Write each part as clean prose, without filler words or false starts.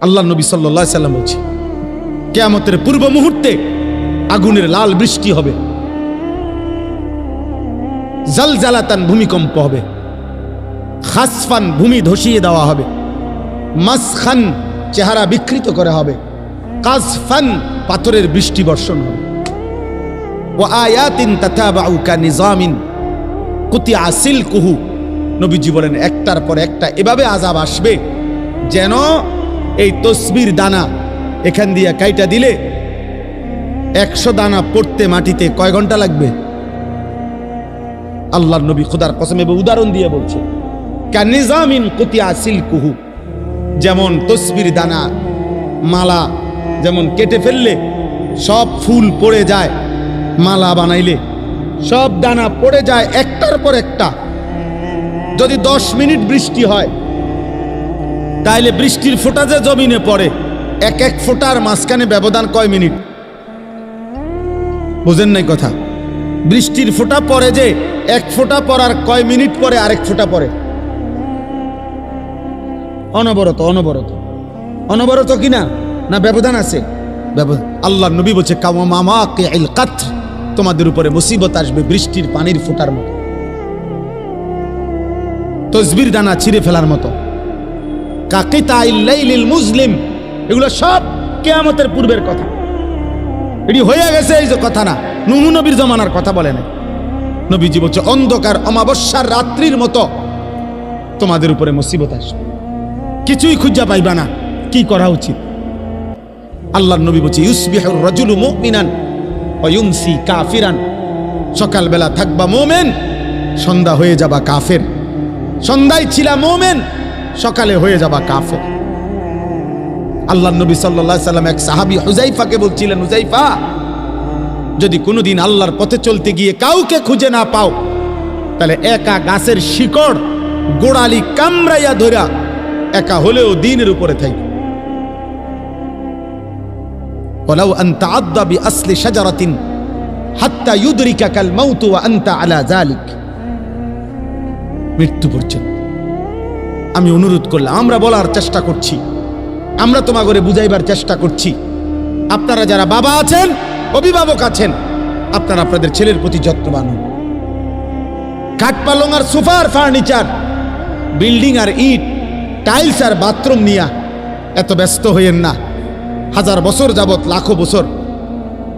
আল্লাহ নবী সাল্লাল্লাহু আলাইহি সাল্লাম বলছে, কিয়ামতের পূর্ব মুহূর্তে আগুনের লাল বৃষ্টি হবে, জালজালাতান ভূমিকম্প হবে, খাসফান ভূমি ধসিয়ে দেওয়া হবে, মাসখান চেহারা বিকৃত করা হবে, কাসফান পাথরের বৃষ্টি বর্ষণ হবে, ওয়া আয়াতিন তাতাবাউ কানিজামিন কুতিয়া সিলকুহু। নবীজি বলেন একটার পর একটা এভাবে আযাব আসবে যেন এই তসবির দানা এখান দিয়ে কাইটা দিলে 100 দানা পড়তে মাটিতে কয় ঘন্টা লাগবে? আল্লাহর নবী খোদার কসম এভাবে উদাহরণ দিয়ে বলছে, কানিজামিন কুতিয়া সিলকুহু, যেমন তসবির দানা মালা যেমন কেটে ফেললে সব ফুল পড়ে যায়, মালা বানাইলে সব দানা পড়ে যায় একটার পর একটা। যদি 10 মিনিট বৃষ্টি হয় তাহলে বৃষ্টির ফোঁটা যে জমিনে পড়ে এক এক ফোঁটার মাঝখানে ব্যবধান কয় মিনিট? বুঝেন নাই কথা? বৃষ্টির ফোঁটা পড়ে যে এক ফোঁটা পড়ার কয় মিনিট পরে আরেক ফোঁটা পড়ে? অনবরত অনবরত অনবরত কিনা না ব্যবধান আছে? আল্লাহ নবী বলছে কাওয়ামামাকিল কাতর, তোমাদের উপরে মুসিবত আসবে বৃষ্টির পানির ফোঁটার মতো, তসবির দানা ছিঁড়ে ফেলার মতো, কাকিতাইল লাইলিল মুজলিম। এগুলো সব কিয়ামতের পূর্বের কথা, এটি হয়ে গেছে এই যে কথা না, নূহ নবীর জমানার কথা বলে না। নবীজি বলছে অন্ধকার অমাবস্যার রাত্রির মতো তোমাদের উপরে মুসিবত আসবে, কিছুই খুঁজা পাইবা না, কি করা উচিত? আল্লাহর নবী বলছে ইউসবিহুর রাজুলু মুমিনান ওয়া ইউমসি কাফিরান, সকালবেলা থাকবা মুমিন, সন্ধ্যা হয়ে যাবা কাফের, সন্ধ্যায় ছিলা মুমিন, সকালে হয়ে যাবা কাফের। আল্লাহর নবী সাল্লাল্লাহু আলাইহি সাল্লাম এক সাহাবী হুযাইফাকে বলছিলেন, হুযাইফা, যদি কোনোদিন আল্লাহর পথে চলতে গিয়ে কাউকে খুঁজে না পাও তাহলে একা গাছের শিকড় গোড়ালি কামড়াইয়া ধরা একা হলেও দ্বীনের উপরে থাকো। ওয়ালাউ আন তাআদ্দা বিআসলি শাজারাতিন হাত্তা ইউদরিকাকাল মাউত ওয়া আনতা আলা যালিক, মৃত্যু পর্যন্ত। আমি অনুরোধ করলাম, আমরা বলার চেষ্টা করছি, আমরা তোমাগরে বুঝাইবার চেষ্টা করছি। আপনারা যারা বাবা আছেন, অভিভাবক আছেন, আপনারা আপনাদের ছেলের প্রতি যত্নবান হন। কাঠ পালং আর সোফার ফার্নিচার, বিল্ডিং আর ইট, টাইলস আর বাথরুম নিয়া এত ব্যস্ত হইয়েন না। 1000 বছর যাবত, লাখো বছর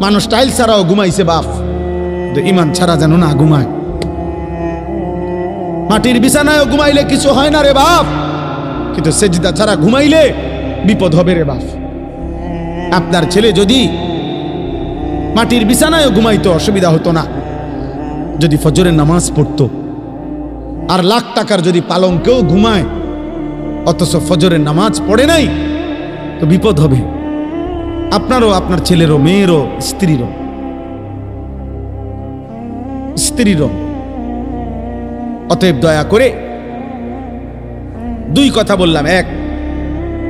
মানুষ টাইলস ছাড়াও ঘুমাইছে বাপ, ইমান ছাড়া যেন না ঘুমায়। মাটির বিছানায়ও ঘুমাইলে কিছু হয় না রে বাপ, কিন্তু সেজদা ছাড়া ঘুমাইলে বিপদ হবে রে বাপ। আপনার ছেলে যদি মাটির বিছানায়ও ঘুমাইতো অসুবিধা হতো না, যদি ফজরের নামাজ পড়তো। আর লাখ টাকার যদি পালঙ্কেও ঘুমায় অথচ ফজরের নামাজ পড়ে নাই, তো বিপদ হবে আপনারও, আপনার ছেলেরও, মেয়েরও, স্ত্রীরও। অতএব দয়া করে 2 কথা বললাম। এক,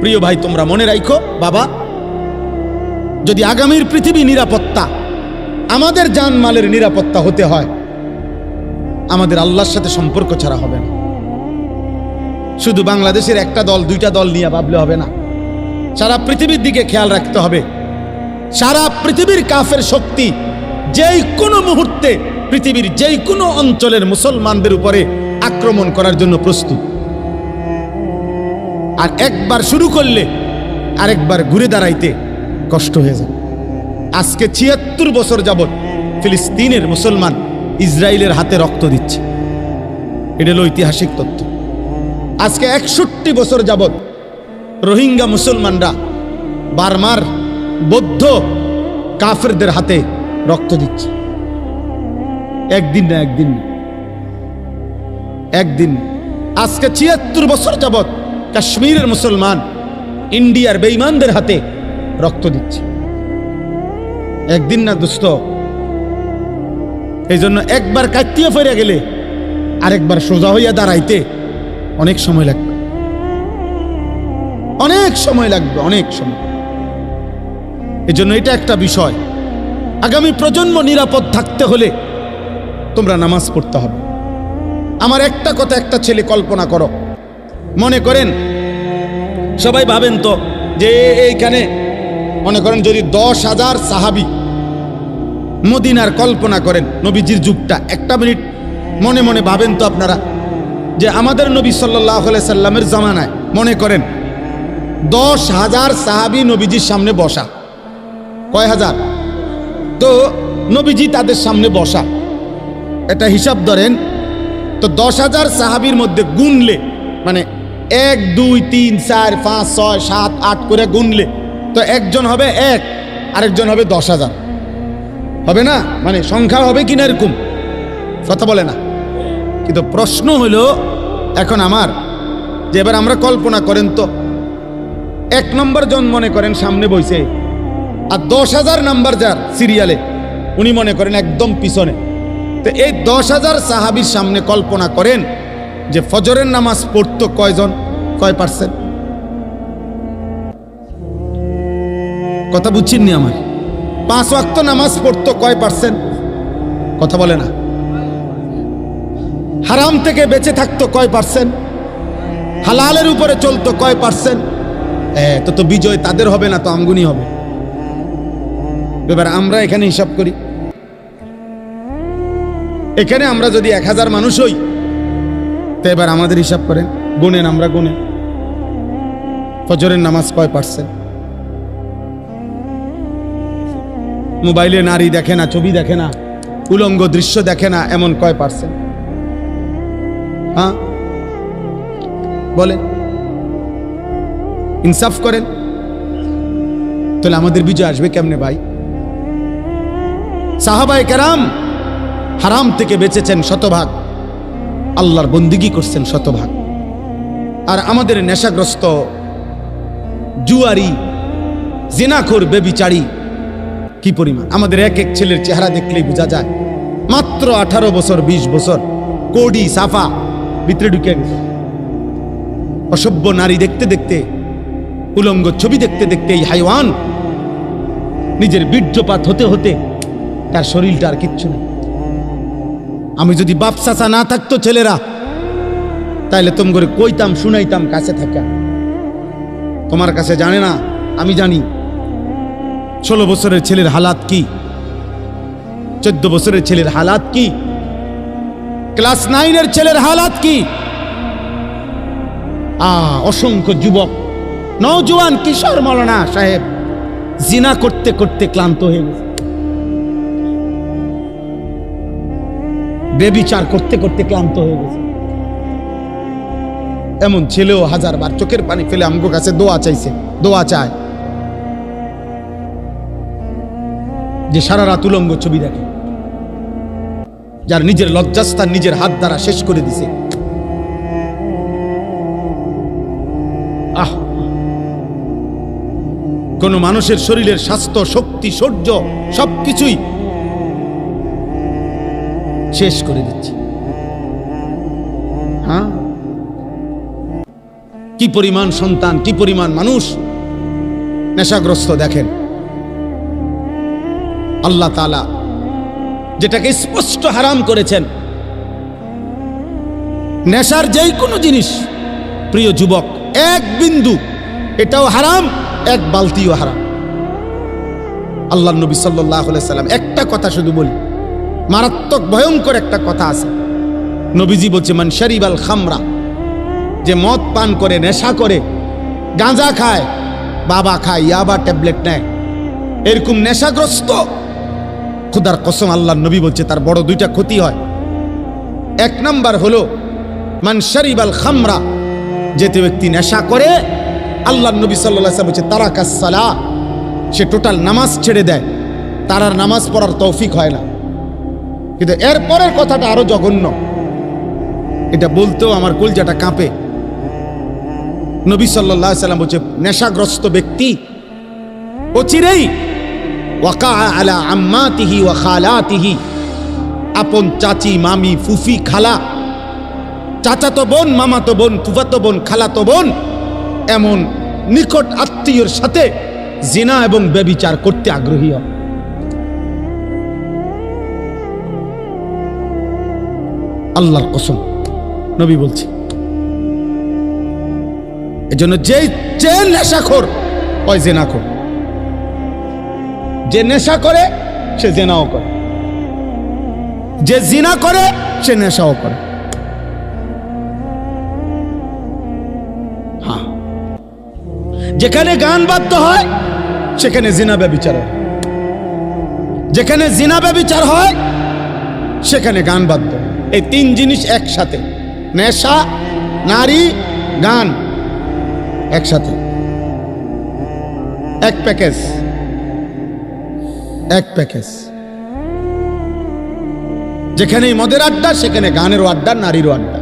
প্রিয় ভাই, তোমরা মনে রাখো বাবা, যদি আগামীর পৃথিবী নিরাপত্তা, আমাদের জানমালের নিরাপত্তা হতে হয়, আমাদের আল্লাহর সাথে সম্পর্ক ছাড়া হবে না। শুধু বাংলাদেশের একটা দল 2টা দল নিয়ে ভাবলে হবে না, সারা পৃথিবীর দিকে খেয়াল রাখতে হবে। সারা পৃথিবীর কাফের শক্তি যেই কোনো মুহূর্তে পৃথিবীর যেই কোনো অঞ্চলের মুসলমানদের উপরে আক্রমণ করার জন্য প্রস্তুত। আর একবার শুরু করলে আরেকবার ঘুরে দাঁড়াইতে কষ্ট হয়ে যায়। আজকে 76 বছর যাবত ফিলিস্তিনের মুসলমান ইসরায়েলের হাতে রক্ত দিচ্ছে, এটা হলো ঐতিহাসিক তথ্য। আজকে 61 বছর যাবত রোহিঙ্গা মুসলমানরা বার্মার বৌদ্ধ কাফেরদের হাতে রক্ত দিচ্ছে। একদিন না একদিন। আজকে 76 বছর যাবত কাশ্মীরের মুসলমান ইন্ডিয়ার বেঈমানদের হাতে রক্ত দিচ্ছে। একদিন না দোস্ত। এই জন্য একবার কাটিয়ে ফিরে গেলে আরেকবার সোজা হইয়া দাঁড়াইতে অনেক সময় লাগবে, অনেক সময়। এই জন্য এটা একটা বিষয়। আগামী প্রজন্ম নিরাপদ থাকতে হলে তোমরা নামাজ পড়তে হবে। আমার একটা কথা, একটা ছেলে কল্পনা করো, মনে করেন সবাই ভাবেন তো যে এইখানে মনে করেন যদি 10,000 সাহাবী মদিনার কল্পনা করেন নবীজির যুগটা, একটা মিনিট মনে মনে ভাবেন তো আপনারা যে আমাদের নবী সাল্লাল্লাহু আলাইহি সাল্লামের জামানায় মনে করেন 10,000 সাহাবী নবীজির সামনে বসা, কয় হাজার? তো নবীজি তাদের সামনে বসা, এটা হিসাব ধরেন তো 10,000 সাহাবীর মধ্যে গুনলে মানে 1 2 3 4 5 6 7 8 করে গুনলে তো একজন হবে 1, আরেকজন হবে 10,000, হবে না? মানে সংখ্যা হবে কিনা এরকম কথা বলে না। কিন্তু প্রশ্ন হলো এখন আমার যে এবার আমরা কল্পনা করেন তো 1 নম্বর জন মনে করেন সামনে বসে আর 10,000 নাম্বার যার সিরিয়ালে উনি মনে করেন একদম পিছনে। তো এই 10,000 সাহাবীর সামনে কল্পনা করেন যে ফজরের নামাজ পড়তো কয়জন, কয় পার্সেন্ট? কথা বুঝছেননি আমার? 5 ওয়াক্ত নামাজ পড়তো কয় পার্সেন্ট? কথা বলে না। হারাম থেকে বেঁচে থাকতো কয় পার্সেন্ট? হালালের উপরে চলতো কয় পার্সেন্ট? তো বিজয় তাদের হবে না, তো আমগুনি হবে। এবার আমরা এখানে হিসাব করি, এখানে আমরা যদি 1000 মানুষ হই তো এবার আমাদের হিসাব করেন, গুনেন, আমরা গুনেন ফজরের নামাজ কয় পার্সেন্ট? মোবাইলে নারী দেখে না, ছবি দেখে না, উলঙ্গ দৃশ্য দেখে না, এমন কয় পার্সেন্ট? হ্যাঁ বলেন, ইনসাফ করেন। তাহলে আমাদের বিজয় আসবে কেমনে ভাই? সাহাবায়ে কেরাম হারাম থেকে বেঁচেছেন শতভাগ, আল্লাহর বন্দিগি করছেন শতভাগ। আর আমাদের নেশাগ্রস্ত জুয়ারি জিনাখোর বেবিচারী কি পরিমাণ! আমাদের এক এক ছেলের চেহারা দেখলেই বোঝা যায় মাত্র 18 বছর 20 বছর, কোডি সাফা ভিতরে ঢুকে গেছে। অসভ্য নারী দেখতে দেখতে, উলঙ্গ ছবি দেখতে দেখতে এই হাইওয়ান নিজের বীর্যপাত হতে হতে তার শরীরটা আর কিচ্ছু নেই। আমি যদি বাপ চাচা না থাকতো ছেলেরা, তাইলে তোম করে কইতাম, শুনাইতাম কাছে থাকা। তোমার কাছে জানে না, আমি জানি 16 বছরের ছেলের হালাত কি, 14 বছরের ছেলের হালাত কি, ক্লাস 9-এর ছেলের হালাত কি। অসংখ্য যুবক নওজোয়ান কিশোর মৌলানা সাহেব জিনা করতে করতে ক্লান্ত হয়ে গেছে, বেবিচার করতে করতে ক্লান্ত হয়ে গেছে। এমন ছেলেও 1000 বার চোখের পানি ফেলে আমগো কাছে দোয়া চাইছে, দোয়া চায় যে সারা রাত উলঙ্গ ছবি দেখে, যার নিজের লজ্জাস্থান নিজের হাত দ্বারা শেষ করে দিছে। কোন মানুষের শরীরের স্বাস্থ্য, শক্তি, শৌর্য সবকিছুই শেষ করে দিচ্ছে। হ্যাঁ, কি পরিমাণ সন্তান, কি পরিমাণ মানুষ নেশাগ্রস্ত দেখেন। আল্লাহ তাআলা যেটাকে স্পষ্ট হারাম করেছেন, নেশার যেই কোনো জিনিস প্রিয় যুবক, 1 বিন্দু এটাও হারাম, 1 বালতিও হারাম। আল্লাহর নবী সাল্লাল্লাহু আলাইহি সাল্লাম একটা কথা শুধু বলি, মারাত্মক ভয়ঙ্কর একটা কথা আছে। নবীজি বলছে, মান শারিবাল খামরা, যে মদ পান করে, নেশা করে, গাঁজা খায়, বাবা খায়, ইয়াবা ট্যাবলেট নেয়, এরকম নেশাগ্রস্ত, খুদার কসম আল্লাহর নবী বলছে তার বড় 2টা ক্ষতি হয়। 1 নাম্বার হলো মান শারিবাল খামরা, যেতে ব্যক্তি নেশা করে, আল্লাহর নবী সাল্লাল্লাহু আলাইহি ওয়াসাল্লাম বলছে তারাকাস সালাহ, সে টোটাল নামাজ ছেড়ে দেয়, তার আর নামাজ পড়ার তৌফিক হয় না। কিন্তু এর পরের কথাটা আরো জঘন্য, এটা বলতেও আমার কলজাটা কাঁপে। নবী সাল্লাল্লাহু আলাইহি ওয়াসাল্লাম বলছে নেশাগ্রস্ত ব্যক্তি অচিরেই ওয়াকা আলা আম্মাতিহি ওয়া খালাতিহি, আপন চাচি, মামি, ফুফি, খালা, চাচাতো বোন, মামাতো বোন, ফুফাতো বোন, খালাতো বোন, এমন নিকট আত্মীয়র সাথে জিনা এবং ব্যভিচার করতে আগ্রহী হয়। আল্লাহর কসম নবী বলছে। এজন্য যে নেশাখোর ওই জেনা করে। যে নেশা করে সে জেনাও করে, যে জিনা করে সে নেশাও করে। হ্যাঁ, যেখানে গান বাদ্য হয় সেখানে জিনা ব্যভিচার হয়, যেখানে জিনা ব্যভিচার হয় সেখানে গান বাদ্য। এই তিন জিনিস একসাথে, নেশা, নারী, গান একসাথে, এক প্যাকেজ, এক প্যাকেজ। যেখানেই মদের আড্ডা সেখানে গানেরও আড্ডা, নারীরও আড্ডা।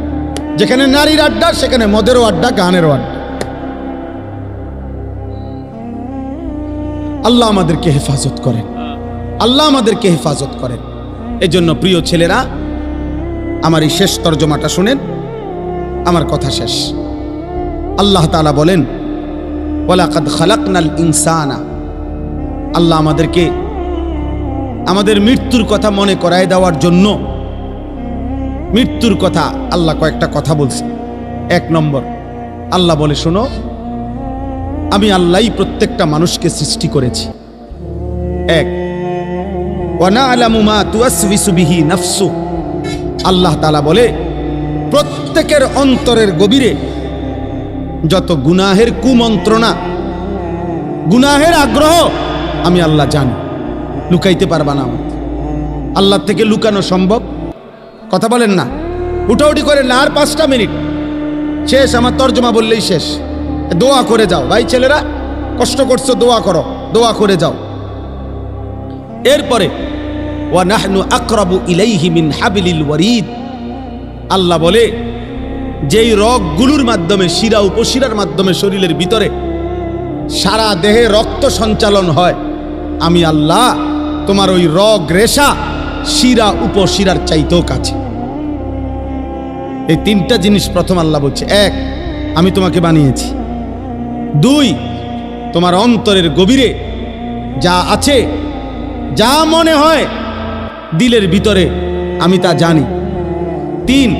যেখানে নারীর আড্ডা সেখানে মদেরও আড্ডা, গানেরও আড্ডা। আল্লাহ আমাদেরকে হেফাজত করেন, আল্লাহ আমাদেরকে হেফাজত করেন। এই জন্য প্রিয় ছেলেরা, আমার এই শেষ তর্জমাটা শুনেন, আমার কথা শেষ। আল্লাহ তাআলা বলেন, ওয়ালাকাদ খালাকনাল ইনসানা, আল্লাহ আমাদেরকে আমাদের মৃত্যুর কথা মনে করায় দেওয়ার জন্য, মৃত্যুর কথা আল্লাহ কয়েকটা কথা বলছে। এক নম্বর, আল্লাহ বলে, শোনো, আমি আল্লাহই প্রত্যেকটা মানুষকে সৃষ্টি করেছি। এক, ওয়া না'লামু মা তুওয়াসওয়িসু বিহি নাফসু, আল্লাহ তাআলা বলে প্রত্যেকের অন্তরের গভীরে যত গুনাহের কুমন্ত্রণা, গুনাহের আগ্রহ আমি আল্লাহ জানি, লুকাইতে পারবা না। আল্লাহ থেকে লুকানো সম্ভব? কথা বলেন না, উঠাউঠি করেন না। আর 5টা মিনিট শেষ, আমার তর্জমা বললেই শেষ। দোয়া করে যাও ভাই, ছেলেরা কষ্ট করছো, দোয়া করো, দোয়া করে যাও। এরপরে ওয়া নাহনু আকরাবু ইলাইহি মিন হাবিলিল ওয়ারিদ, আল্লাহ বলে যেই রগগুলোর মাধ্যমে, শিরা উপশিরার মাধ্যমে শরীরের ভিতরে সারা দেহে রক্ত সঞ্চালন হয়, আমি আল্লাহ তোমার ওই রগ রেশা শিরা উপশিরার চাইতেও কাছে। এই 3টা জিনিস প্রথম আল্লাহ বলছে। এক, আমি তোমাকে বানিয়েছি। 2, তোমার অন্তরের গভীরে যা আছে, যা মনে হয় দিলের ভিতরে, আমি তা জানি। 3,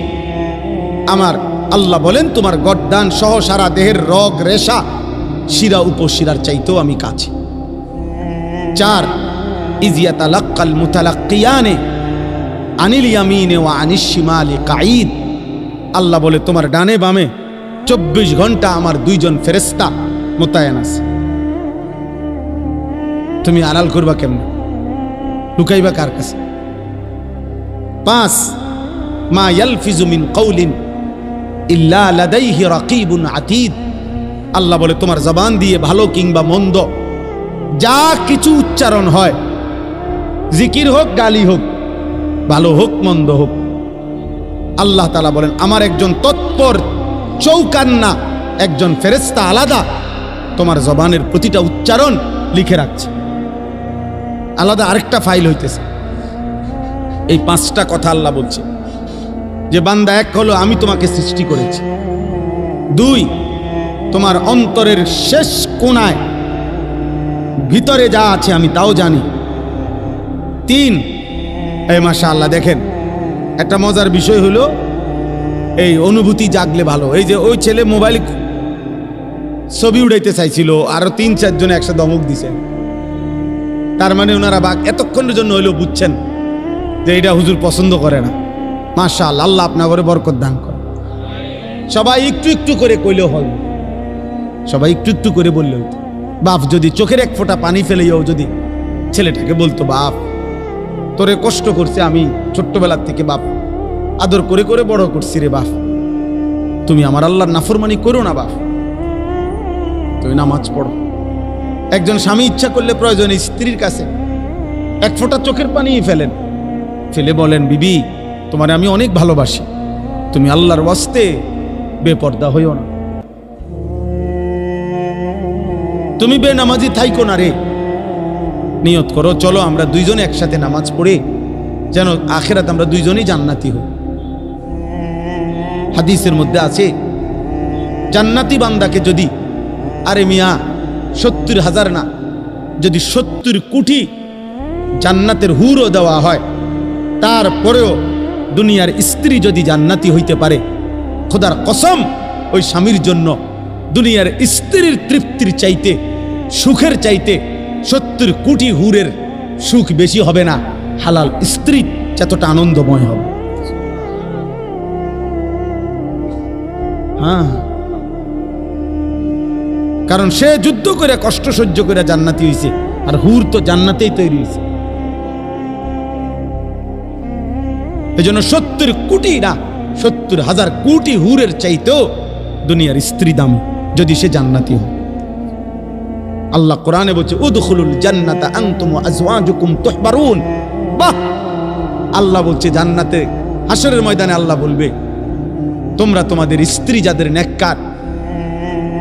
আমার আল্লাহ বলেন তোমার গর্দান সহ সারা দেহের রগ রেশা শিরা উপশিরার চাইতেও আমি কাছে। 4, ইয ইয়াতালাক্কাল মুতালাক্কিয়ানে আনিল ইয়ামিনে ওয়া আনিশ শিমালি কাঈদ, আল্লাহ বলে তোমার ডানে বামে 24 ঘন্টা আমার 2 জন ফেরেশতা মোতায়েন আছে। তুমি আড়াল করবা কেমনে, লুকাইবা কার কাছে? 5, মা ইয়ালফিজু মিন কওলিন ইল্লা লাদাইহি রাকিবুন আতীদ, আল্লাহ বলে তোমার জবান দিয়ে ভালো কিংবা মন্দ যা কিছু উচ্চারণ হয়, জিকির হোক, গালি হোক, ভালো হোক, মন্দ হোক, আল্লাহ তাআলা বলেন আমার একজন তৎপর চৌকান্না, একজন ফেরেশতা আলাদা তোমার জবানের প্রতিটা উচ্চারণ লিখে রাখছে। আলাদা আরেকটা ফাইল হইতেছে। এই 5টা কথা আল্লাহ বলছে যে বান্দা, এক হলো আমি তোমাকে সৃষ্টি করেছি। 2, তোমার অন্তরের শেষ কোণায় ভিতরে যা আছে আমি তাও জানি। 3, এই মাশাআল্লাহ দেখেন, একটা মজার বিষয় হলো এই অনুভূতি জাগলে ভালো। এই যে ওই ছেলে মোবাইল ছবি উড়াইতে চাইছিল, আরো 3-4 জন একসাথে ধমক দিছে। তার মানে ওনারা এতক্ষণের জন্য হইলেও বুঝছেন যে এটা হুজুর পছন্দ করে না। মাশাআল্লাহ, আল্লাহ আপনার ঘরে বরকত দান করে। সবাই একটু একটু করে কইলেও হয়, সবাই একটু একটু করে বললে হইতো। বাপ যদি চোখের এক ফোঁটা পানি ফেলেও যদি ছেলেটাকে বলতো, বাপ তোরে কষ্ট করছে, আমি ছোট্টবেলার থেকে বাপ আদর করে করে বড় করছি রে বাপ, তুমি আমার আল্লাহর নাফরমানি করো না বাপ, তুমি নামাজ পড়ো। একজন স্বামী ইচ্ছা করলে প্রয়োজনে স্ত্রীর কাছে এক ফোঁটা চোখের পানি ফেলেন, ফেলে বলেন, বিবি তোমারে আমি অনেক ভালোবাসি, তুমি আল্লাহর ওয়াস্তে বেপর্দা হইও না, তুমি বেনামাজি থাইকো না রে। নিয়ত করো, চলো আমরা 2 জন একসাথে নামাজ পড়ে যেন আখিরাত আমরা 2 জনই জান্নাতি হই। হাদিসের মধ্যে আছে, জান্নাতি বান্দাকে যদি, আরে মিয়া 70,000 না, যদি 70 কোটি জান্নাতের হুরও দেওয়া হয়, তারপরেও দুনিয়ার স্ত্রী যদি জান্নাতি হইতে পারে, খোদার কসম ওই স্বামীর জন্য দুনিয়ার স্ত্রীর তৃপ্তির চাইতে সুখের চাইতে 70 কোটি হুরের সুখ বেশি হবে না, হালাল স্ত্রী যতটা আনন্দময় হবে। হ্যাঁ, কারণ সে যুদ্ধ করে কষ্ট সহ্য করে জান্নাতি হয়েছে, আর হুর তো জান্নাতেই তৈরি হয়েছে। এই জন্য 70 কোটি না, 70,000 কোটি হুরের চাইতেও দুনিয়ার স্ত্রী দাম, যদি সে জান্নাতি হয়। আল্লাহ কোরআনে বলছে উদখুলুল জান্নাতা আনতুম ওয়া আজওয়াজুকুম তুহবারুন। বাহ, আল্লাহ বলছে জান্নাতে, হাসরের ময়দানে আল্লাহ বলবে তোমরা তোমাদের স্ত্রী যাদের নেককার,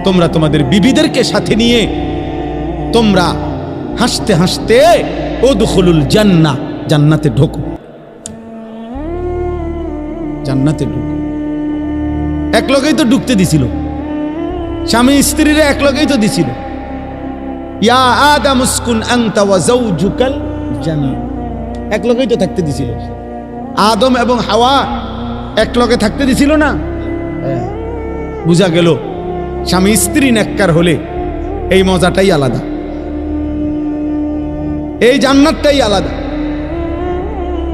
তোমরা তোমাদের বিবিদেরকে সাথে নিয়ে তোমরা হাসতে হাসতে উদখুলুল জান্নাহ, জান্নাতে ঢোকো, জান্নাতে ঢোকো। এক লগেই তো ঢুকতে দিছিল, স্বামী স্ত্রীরা এক লগেই তো দিছিল। ইয়া আদম উসকুন আনতা ওয়া যাওজুকাল জান্নাহ, এক লগেই তো থাকতে দিছিল। আদম এবং হাওয়া এক লগে থাকতে দিছিল না? বুঝা গেল স্বামী স্ত্রী নেককার হলে এই মজাটাই আলাদা, এই জান্নাতটাই আলাদা।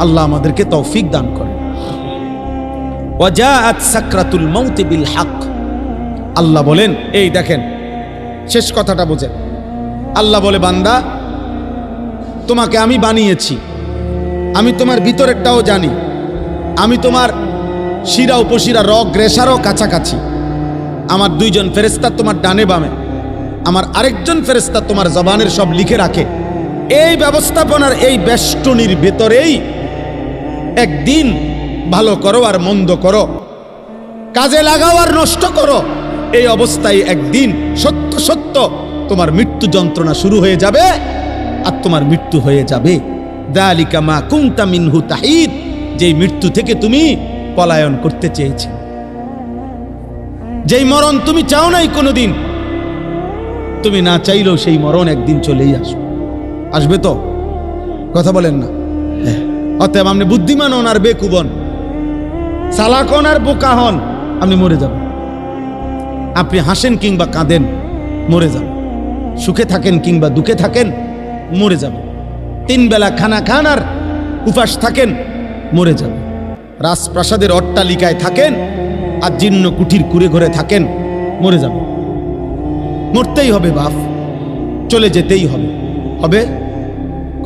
আল্লাহ আমাদেরকে তৌফিক দান করে। ওয়াজাআত সাকরাতুল মাউত বিল হক। আল্লাহ বলেন, এই দেখেন শেষ কথাটা বোঝেন। আল্লাহ বলে, বান্দা তোমাকে আমি বানিয়েছি, আমি তোমার ভিতরেরটাও জানি, আমি তোমার শিরা উপশিরা রগ রেশারও কাছাকাছি। আমার 2 জন ফেরেশতা তোমার ডানে বামে, আমার আরেকজন ফেরেশতা তোমার জবানের সব লিখে রাখে। এই ব্যবস্থাপনার এই বেষ্টনীর ভেতরেই একদিন ভালো করো আর মন্দ করো, কাজে লাগাও আর নষ্ট করো, এই অবস্থায় একদিন সত্য সত্য তোমার মৃত্যু যন্ত্রণা শুরু হয়ে যাবে আর তোমার মৃত্যু হয়ে যাবে। যালিকা মা কুনতা মিনহু তাহিদ, যেই মৃত্যু থেকে তুমি পলায়ন করতে চেয়েছো, যেই মরণ তুমি চাও নাই কোনোদিন, তুমি না চাইলেও সেই মরণ একদিন চলেই আসবে। আসবে তো? কথা বলেন না? অতএব আপনি বুদ্ধিমান হন আর বেকুব হন, চালাক হন আর বোকা হন, আপনি মরে যাবেন। আপনি হাসেন কিংবা কাঁদেন, মরে যাবেন। সুখে থাকেন কিংবা দুঃখে থাকেন, মরে যাবেন। 3 বেলা খানা খান আর উপাস থাকেন, মরে যাবেন। রাজপ্রাসাদের অট্টালিকায় থাকেন আর জীর্ণ কুঠির কুড়ে ঘরে থাকেন, মরে যাবেন। মরতেই হবে বাপ, চলে যেতেই হবে। হবে?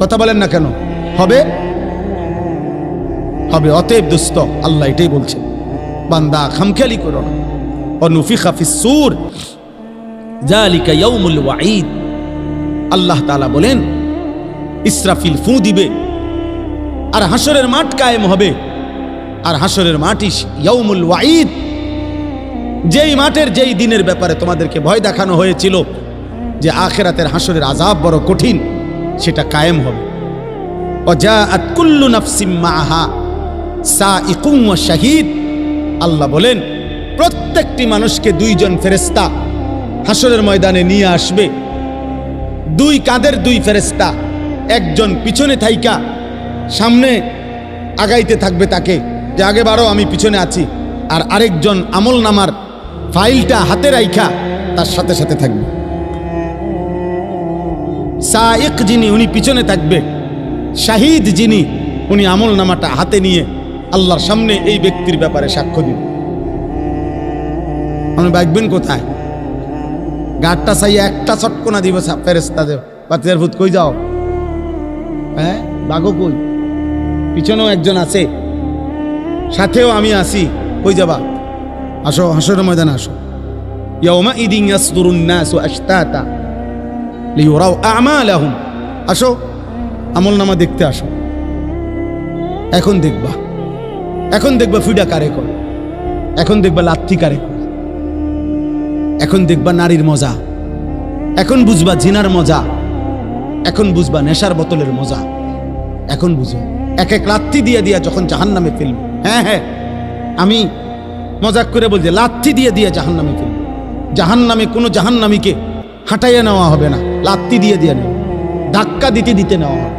কথা বলেন না কেন? হবে? হবে। অতএব দোস্ত, আল্লাহ এটাই বলছে, বান্দা খামখেয়ালি করো না। অনুফিখা ফিস-সূর যালিকা ইয়াউমুল ওয়াঈদ। আল্লাহ তাআলা বলেন, ইসরাফিল ফু দিবে আর হাসরের মাঠ কায়েম হবে। আর হাসরের মাঠই ইয়াউমুল ওয়াঈদ, যেই মাঠের যেই দিনের ব্যাপারে তোমাদেরকে ভয় দেখানো হয়েছিল যে আখিরাতের হাসরের আযাব বড় কঠিন, সেটা কায়েম হবে। ওয়াজাআত কুল্লু নাফসিম মাআহা সাইকুম ওয়া শাহীদ। আল্লাহ বলেন, প্রত্যেকটি মানুষকে 2 জন ফেরেশতা হাসরের ময়দানে নিয়ে আসবে। 2 কাঁধের 2 ফেরেশতা, একজন পিছনে থাইকা সামনে আগাইতে থাকবে তাকে, যে আগে বাড়ো আমি পিছনে আছি, আর আরেকজন আমল নামার ফাইলটা হাতে রাইখা তার সাথে সাথে থাকবে। সাইক যিনি, উনি পিছনে থাকবে। শাহিদ যিনি, উনি আমল নামাটা হাতে নিয়ে আল্লাহর সামনে এই ব্যক্তির ব্যাপারে সাক্ষ্য দিন। আপনি বাইকবেন কোথায়? গাড়টা চাইয়া একটা চটকোনা দিব ফেরেশতা দেব, বাতিজার ভূত কই যাও? হ্যাঁ, বাঘও কই? পিছনেও একজন আছে, সাথেও আমি আছি, কই যাবা? আসো, হাসরের ময়দানে আসো। ইয়াউমা ইদিন ইয়াসদুরুন নাসু আশতাতা লিয়ুরাউ আমালাহুম। আসো, আমলনামা দেখতে আসো। এখন দেখবা, এখন দেখবা ফিডা কারে করে, এখন দেখবা লাথি কারে করে, এখন দেখবা নারীর মজা, এখন বুঝবা জিনার মজা, এখন বুঝবা নেশার বোতলের মজা, এখন বুঝো। এক এক লাথি দিয়ে দিয়া যখন জাহান্নামে ফেলবে, হ্যাঁ হ্যাঁ, আমি মজাক করে বলছি, লাথি দিয়ে দিয়ে জাহান্নামে ফেলবে। জাহান্নামে কোনো জাহান্নামীকে হাঁটাইয়া নেওয়া হবে না, লাথি দিয়ে দিয়ে নেওয়া, ধাক্কা দিতে দিতে নেওয়া হবে।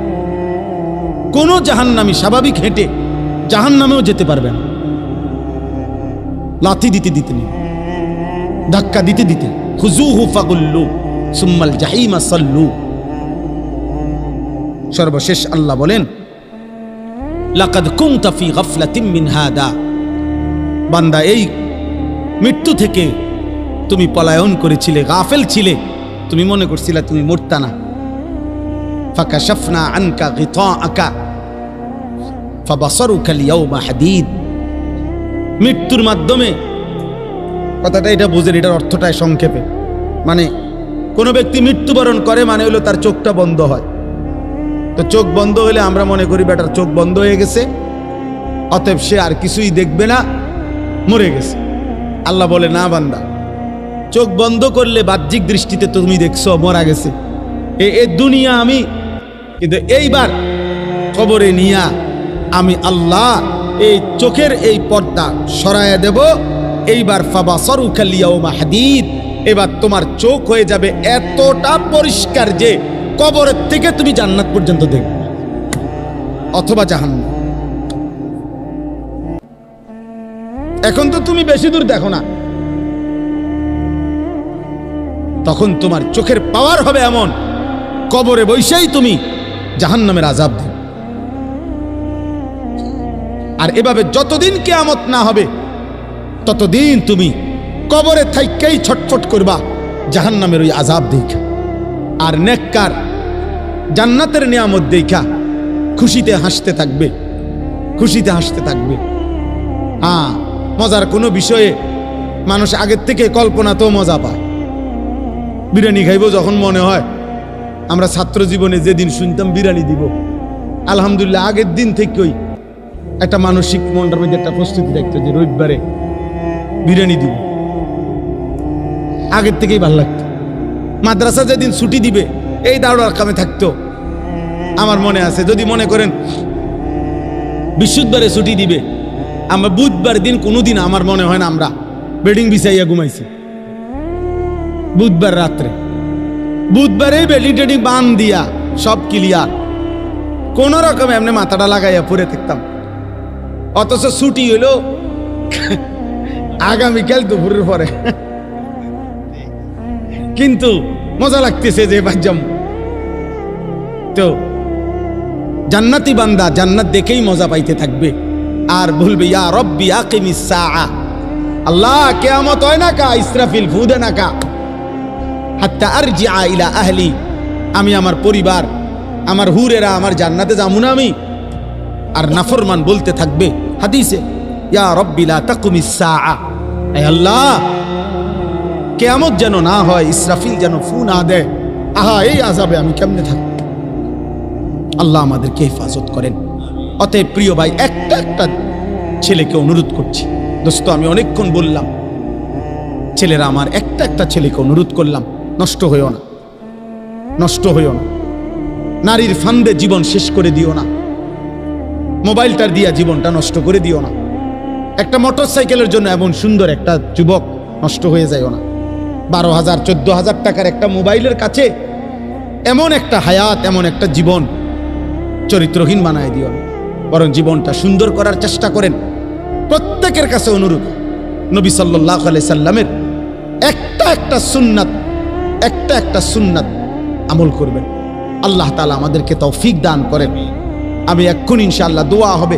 কোনো জাহান্নামী স্বাভাবিক হেঁটে জাহান্নামেও যেতে পারবে না, লাথি দিতে দিতে নেই, ধাক্কা দিতে দিতে। খুজুহু ফাগুল্লু, সুম্মাল জাহিমা সাল্লু। সর্বশেষ আল্লাহ বলেন, লাকাদ কুনতা ফি গাফলাতিন মিন হাদা, বান্দা এই মৃত্যু থেকে তুমি পলায়ন করেছিলে, গাফেল ছিলে, তুমি মনে করছিলে তুমি মরতা না। ফাকাশাফনা আনকা গিতাআকা ফাবাসারুকা আল-ইয়াওমা হাদীদ। মৃত্যুর মাধ্যমে, কথাটা এটা বুঝেন, এটার অর্থটাই সংক্ষেপে, মানে কোনো ব্যক্তি মৃত্যুবরণ করে মানে হলো তার চোখটা বন্ধ হয়। তো চোখ বন্ধ হলে আমরা মনে করি বেটার চোখ বন্ধ হয়ে গেছে, অতএব সে আর কিছুই দেখবে না, মরে গেছে। আল্লাহ বলে, না বান্দা, চোখ বন্ধ করলে বাহ্যিক দৃষ্টিতে তুমি দেখছো মরা গেছে, এ দুনিয়া আমি, কিন্তু এইবার কবরে নিয়া আমি আল্লাহ এই চোখের এই পর্দা সরাইয়া দেব। এইবার ফাবাসারুকা আল-ইয়াওমা হাদীদ, এবার তোমার চোখ হয়ে যাবে এতটা পরিষ্কার যে কবরের থেকে তুমি জান্নাত পর্যন্ত দেখবে অথবা জাহান্নাম। এখন তো তুমি বেশি দূর দেখো না, তখন তোমার চোখের পাওয়ার হবে এমন, কবরে বসেই তুমি জাহান্নামের আযাব দেবে। আর এভাবে যতদিন কিয়ামত না হবে ততদিন তুমি কবরে থাইকেই ছটফট করবা জাহান্নামের ওই আযাব দেখা। আর নেককার জান্নাতের নিয়ামত দেখা খুশিতে হাসতে থাকবে, খুশিতে হাসতে থাকবে। হ্যাঁ, মজার কোনো বিষয়ে মানুষ আগের থেকে কল্পনাতেও মজা পায়। বিরিয়ানি খাইব যখন মনে হয়, আমরা ছাত্র জীবনে যেদিন শুনতাম বিরিয়ানি দিব, আলহামদুলিল্লাহ আগের দিন থেকেই একটা মানসিক মনটার মধ্যে একটা প্রস্তুতি দেখতো যে রবিবারে বিরিয়ানি দিব, আগের থেকেই ভালো লাগতো। মাদ্রাসা যেদিন ছুটি দিবে এই দাঁড়ার কামে থাকতো। আমার মনে আছে, যদি মনে করেন বৃহস্পতিবারে ছুটি দিবে, আমরা বুধবার দিন কোনোদিন আমার মনে হয় না আমরা বেডিং বিছাইয়া ঘুমাইছি। বুধবার রাত্রে, বুধবারে বেডিং টেডিং বান দিয়া সব ক্লিয়ার, কোন রকম এমনি মাথাটা লাগাইয়া পড়ে থাকতাম। অথচ ছুটি হলো আগামীকাল দুপুরের পরে, কিন্তু মজা লাগতেছে যে বাজ্জাম। তো জান্নাতি বান্দা জান্নাত দেখেই মজা পাইতে থাকবে আর বলবে, ইয়া রব্বি আকিমিস সাআ, আল্লাহ কিয়ামত হয় না কা, ইসরাফিল ফু দে না কা, হাত্তা আরজিআ ইলা আহলি, আমি আমার পরিবার, আমার হুরেরা, আমার জান্নাতে যাবো না আমি। আর নাফরমান বলতে থাকবে হাদিসে, ইয়া রব্বি লা তাকুমিস সাআ, হে আল্লাহ কিয়ামত যেন না হয়, ইসরাফিল যেন ফু না দেয়, আহা এই আযাবে আমি কেমনে থাকব। আল্লাহ আমাদেরকে হেফাজত করেন। অতএব প্রিয় ভাই, একটা একটা ছেলেকে অনুরোধ করছি, দোস্ত আমি অনেকক্ষণ বললাম, ছেলেরা আমার, একটা একটা ছেলেকে অনুরোধ করলাম, নষ্ট হইও না, নষ্ট হইও না, নারীর ফান্দে জীবন শেষ করে দিও না, মোবাইলটার দিয়া জীবনটা নষ্ট করে দিও না। একটা মোটর সাইকেলের জন্য এমন সুন্দর একটা যুবক নষ্ট হয়ে যায়ও না। 12,000 14,000 টাকার একটা মোবাইলের কাছে এমন একটা হায়াত, এমন একটা জীবন চরিত্রহীন বানায় দিও না, বরং জীবনটা সুন্দর করার চেষ্টা করেন। প্রত্যেকের কাছে অনুরোধ, নবী সাল্লাল্লাহু আলাইহি সাল্লামের একটা একটা সুন্নাত আমল করবেন। আল্লাহ তাআলা আমাদেরকে তৌফিক দান করেন। আমি এক্ষুনি ইনশাআল্লাহ দোয়া হবে